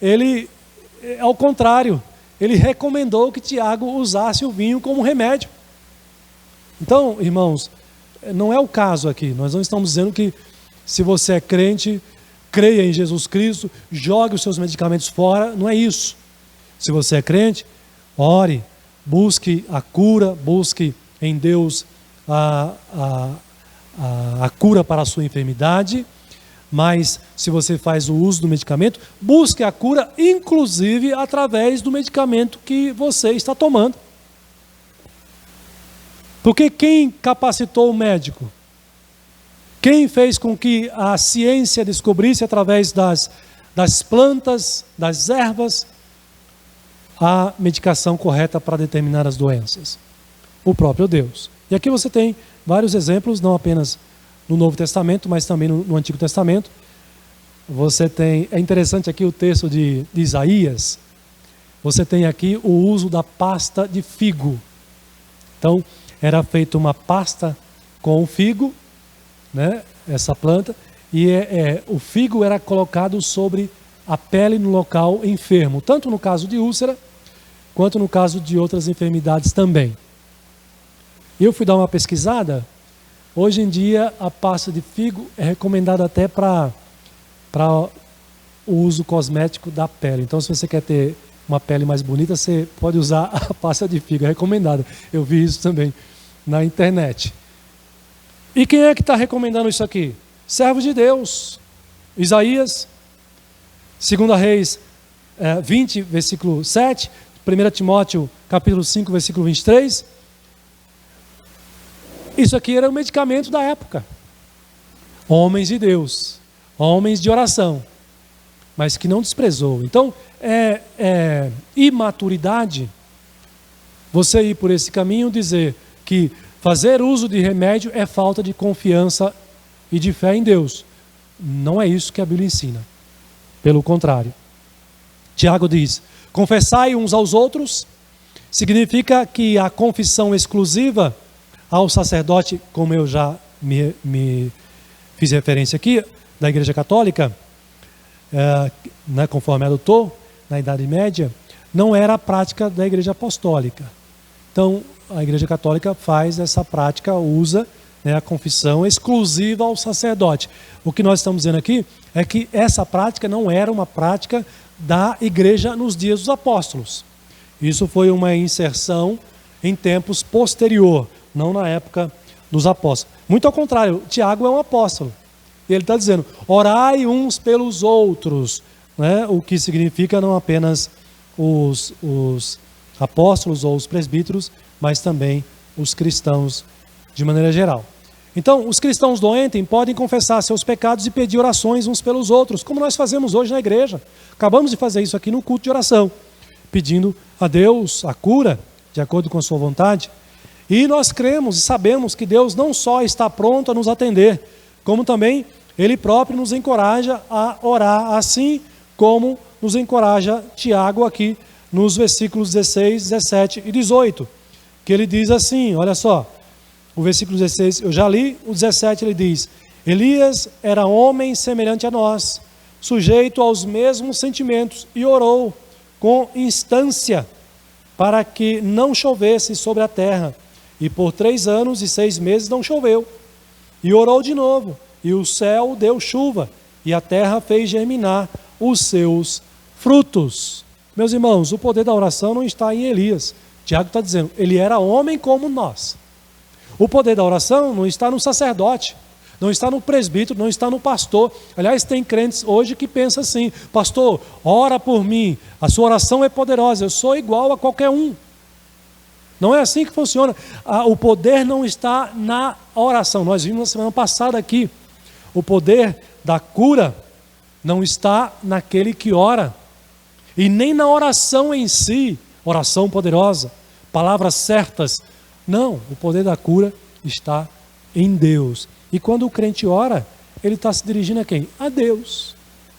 Ele, ao contrário, ele recomendou que Tiago usasse o vinho como remédio. Então, irmãos, não é o caso aqui. Nós não estamos dizendo que se você é crente, creia em Jesus Cristo, jogue os seus medicamentos fora. Não é isso. Se você é crente, ore, busque a cura, busque em Deus a cura para a sua enfermidade. Mas se você faz o uso do medicamento, busque a cura, inclusive através do medicamento que você está tomando. Porque quem capacitou o médico? Quem fez com que a ciência descobrisse através das plantas, das ervas, a medicação correta para determinadas doenças? O próprio Deus. E aqui você tem vários exemplos, não apenas no Novo Testamento, mas também no Antigo Testamento. Você tem, é interessante aqui o texto de Isaías, você tem aqui o uso da pasta de figo. Então, era feita uma pasta com o figo, né, essa planta, e o figo era colocado sobre a pele no local enfermo, tanto no caso de úlcera, quanto no caso de outras enfermidades também. Eu fui dar uma pesquisada. Hoje em dia, a pasta de figo é recomendada até para o uso cosmético da pele. Então, se você quer ter uma pele mais bonita, você pode usar a pasta de figo, é recomendada. Eu vi isso também na internet. E quem é que está recomendando isso aqui? Servo de Deus. Isaías, 2 Reis 20, versículo 7, 1 Timóteo, capítulo 5, versículo 23... Isso aqui era o medicamento da época. Homens de Deus, homens de oração, mas que não desprezou. Então, imaturidade você ir por esse caminho, dizer que fazer uso de remédio é falta de confiança e de fé em Deus. Não é isso que a Bíblia ensina. Pelo contrário. Tiago diz: confessai uns aos outros, significa que a confissão exclusiva ao sacerdote, como eu já me fiz referência aqui, da Igreja Católica, né, conforme adotou na Idade Média, não era a prática da Igreja Apostólica. Então, a Igreja Católica faz essa prática, usa, né, a confissão exclusiva ao sacerdote. O que nós estamos dizendo aqui é que essa prática não era uma prática da Igreja nos dias dos apóstolos. Isso foi uma inserção em tempos posterior, não na época dos apóstolos. Muito ao contrário, Tiago é um apóstolo. Ele está dizendo, orai uns pelos outros, né? O que significa não apenas os apóstolos ou os presbíteros, mas também os cristãos de maneira geral. Então, os cristãos doentes podem confessar seus pecados e pedir orações uns pelos outros, como nós fazemos hoje na igreja. Acabamos de fazer isso aqui no culto de oração, pedindo a Deus a cura, de acordo com a sua vontade. E nós cremos e sabemos que Deus não só está pronto a nos atender, como também Ele próprio nos encoraja a orar, assim como nos encoraja Tiago aqui nos versículos 16, 17 e 18, que ele diz assim, olha só, o versículo 16 eu já li, o 17 ele diz: Elias era homem semelhante a nós, sujeito aos mesmos sentimentos, e orou com instância para que não chovesse sobre a terra. E por 3 anos e 6 meses não choveu. E orou de novo, e o céu deu chuva, e a terra fez germinar os seus frutos. Meus irmãos, o poder da oração não está em Elias. Tiago está dizendo, ele era homem como nós. O poder da oração não está no sacerdote, não está no presbítero, não está no pastor. Aliás, tem crentes hoje que pensam assim: pastor, ora por mim, a sua oração é poderosa, eu sou igual a qualquer um. Não é assim que funciona. O poder não está na oração. Nós vimos na semana passada aqui. O poder da cura não está naquele que ora. E nem na oração em si, oração poderosa, palavras certas. Não, o poder da cura está em Deus. E quando o crente ora, ele está se dirigindo a quem? A Deus.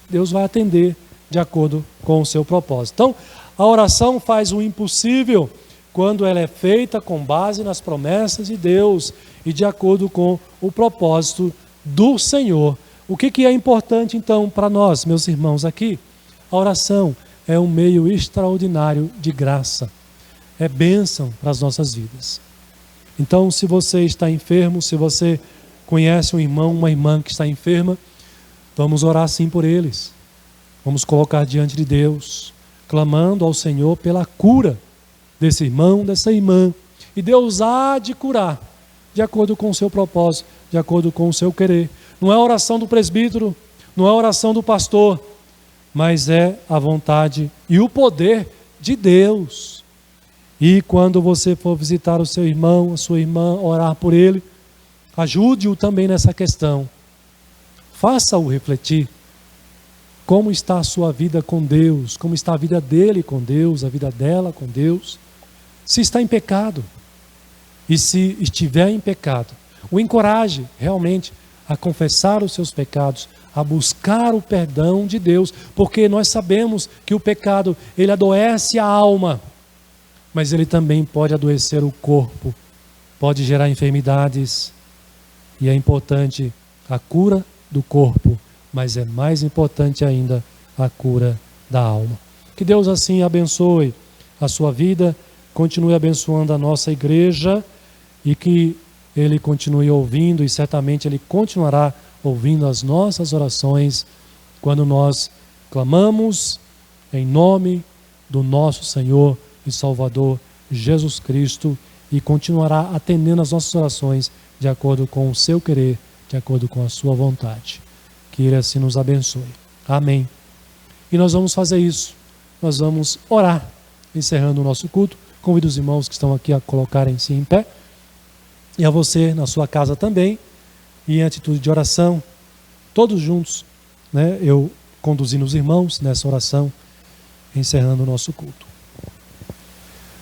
Deus vai atender de acordo com o seu propósito. Então, a oração faz o impossível quando ela é feita com base nas promessas de Deus e de acordo com o propósito do Senhor. O que é importante então para nós, meus irmãos, aqui? A oração é um meio extraordinário de graça. É bênção para as nossas vidas. Então, se você está enfermo, se você conhece um irmão, uma irmã que está enferma, vamos orar sim por eles. Vamos colocar diante de Deus, clamando ao Senhor pela cura desse irmão, dessa irmã. E Deus há de curar, de acordo com o seu propósito, de acordo com o seu querer. Não é a oração do presbítero, não é a oração do pastor, mas é a vontade e o poder de Deus. E quando você for visitar o seu irmão, a sua irmã, orar por ele, ajude-o também nessa questão. Faça-o refletir. Como está a sua vida com Deus? Como está a vida dele com Deus? A vida dela com Deus? Se está em pecado. E se estiver em pecado, o encoraje realmente a confessar os seus pecados, a buscar o perdão de Deus, porque nós sabemos que o pecado, ele adoece a alma, mas ele também pode adoecer o corpo, pode gerar enfermidades, e é importante a cura do corpo, mas é mais importante ainda a cura da alma. Que Deus assim abençoe a sua vida, continue abençoando a nossa igreja e que Ele continue ouvindo e certamente Ele continuará ouvindo as nossas orações quando nós clamamos em nome do nosso Senhor e Salvador Jesus Cristo e continuará atendendo as nossas orações de acordo com o seu querer, de acordo com a sua vontade. Que Ele assim nos abençoe. Amém. E nós vamos fazer isso. Nós vamos orar, encerrando o nosso culto. Convido os irmãos que estão aqui a colocarem-se em pé. E a você, na sua casa também, e em atitude de oração, todos juntos, né? Eu conduzindo os irmãos nessa oração, encerrando o nosso culto.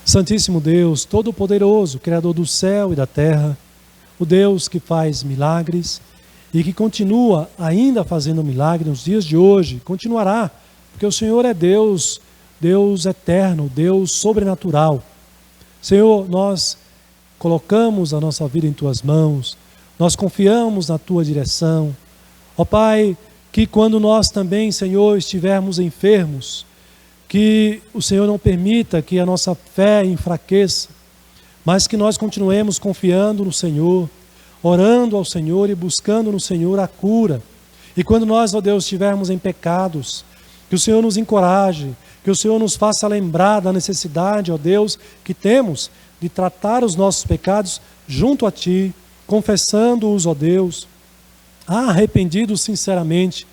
Santíssimo Deus, Todo-Poderoso, Criador do céu e da terra, o Deus que faz milagres e que continua ainda fazendo milagre nos dias de hoje, continuará, porque o Senhor é Deus, Deus eterno, Deus sobrenatural. Senhor, nós colocamos a nossa vida em Tuas mãos, nós confiamos na Tua direção. Ó Pai, que quando nós também, Senhor, estivermos enfermos, que o Senhor não permita que a nossa fé enfraqueça, mas que nós continuemos confiando no Senhor, orando ao Senhor e buscando no Senhor a cura. E quando nós, ó Deus, estivermos em pecados, que o Senhor nos encoraje, que o Senhor nos faça lembrar da necessidade, ó Deus, que temos de tratar os nossos pecados junto a Ti, confessando-os, ó Deus, arrependidos sinceramente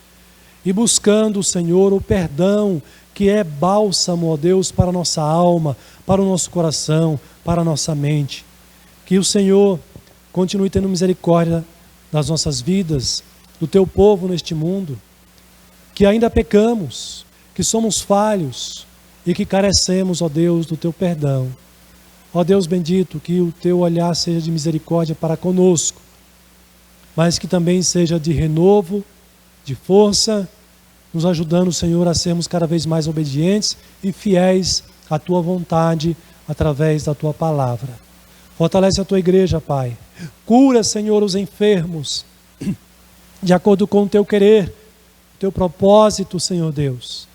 e buscando, Senhor, o perdão que é bálsamo, ó Deus, para a nossa alma, para o nosso coração, para a nossa mente. Que o Senhor continue tendo misericórdia das nossas vidas, do Teu povo neste mundo, que ainda pecamos, que somos falhos e que carecemos, ó Deus, do Teu perdão. Ó Deus bendito, que o Teu olhar seja de misericórdia para conosco, mas que também seja de renovo, de força, nos ajudando, Senhor, a sermos cada vez mais obedientes e fiéis à Tua vontade através da Tua palavra. Fortalece a Tua igreja, Pai. Cura, Senhor, os enfermos, de acordo com o Teu querer, Teu propósito, Senhor Deus.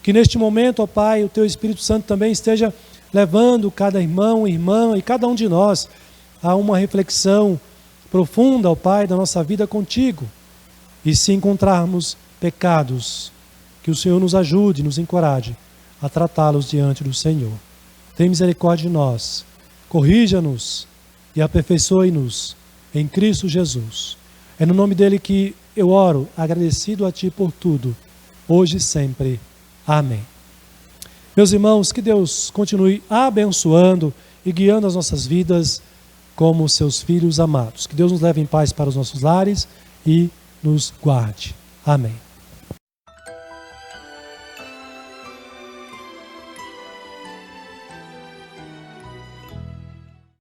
Que neste momento, ó Pai, o Teu Espírito Santo também esteja levando cada irmão, irmã e cada um de nós a uma reflexão profunda, ó Pai, da nossa vida contigo. E se encontrarmos pecados, que o Senhor nos ajude, nos encoraje a tratá-los diante do Senhor. Tem misericórdia de nós, corrija-nos e aperfeiçoe-nos em Cristo Jesus. É no nome dele que eu oro, agradecido a Ti por tudo, hoje e sempre. Amém. Meus irmãos, que Deus continue abençoando e guiando as nossas vidas como seus filhos amados. Que Deus nos leve em paz para os nossos lares e nos guarde. Amém.